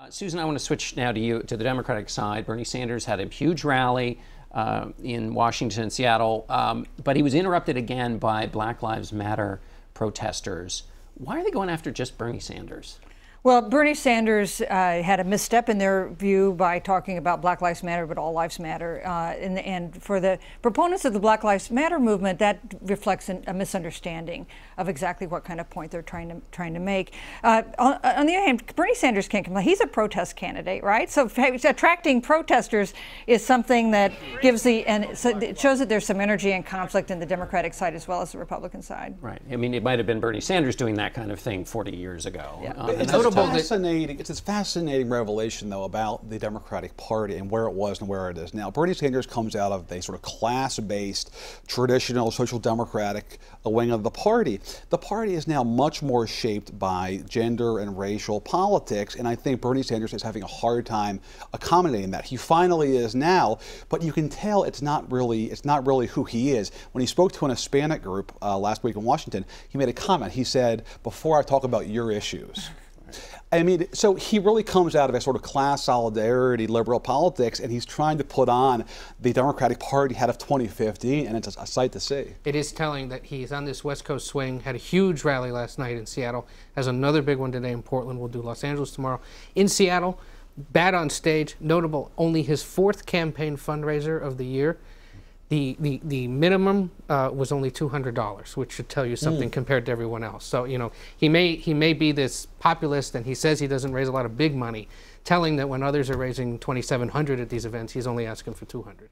Susan, I want to switch now to you, to the Democratic side. Bernie Sanders had a huge rally in Washington and Seattle, but he was interrupted again by Black Lives Matter protesters. Why are they going after just Bernie Sanders? Well, Bernie Sanders had a misstep in their view by talking about Black Lives Matter, but all lives matter. And for the proponents of the Black Lives Matter movement, that reflects a misunderstanding of exactly what kind of point they're trying to make. On the other hand, Bernie Sanders can't complain. He's a protest candidate, right? So attracting protesters is something that gives so it shows that there's some energy and conflict in the Democratic side as well as the Republican side. Right. I mean, it might have been Bernie Sanders doing that kind of thing 40 years ago. Yeah. It's a fascinating revelation, though, about the Democratic Party and where it was and where it is now. Bernie Sanders comes out of a sort of class-based, traditional social democratic wing of the party. The party is now much more shaped by gender and racial politics, and I think Bernie Sanders is having a hard time accommodating that. He finally is now, but you can tell it's not really who he is. When he spoke to an Hispanic group last week in Washington, he made a comment. He said, "Before I talk about your issues." I mean, so he really comes out of a sort of class solidarity, liberal politics, and he's trying to put on the Democratic Party head of 2015, and it's a sight to see. It is telling that he's on this West Coast swing, had a huge rally last night in Seattle, has another big one today in Portland, we'll do Los Angeles tomorrow. In Seattle, bad on stage, notable, only his 4th campaign fundraiser of the year. The minimum was only $200, which should tell you something compared to everyone else. So, you know, he may be this populist, and he says he doesn't raise a lot of big money, telling that when others are raising $2,700 at these events, he's only asking for $200.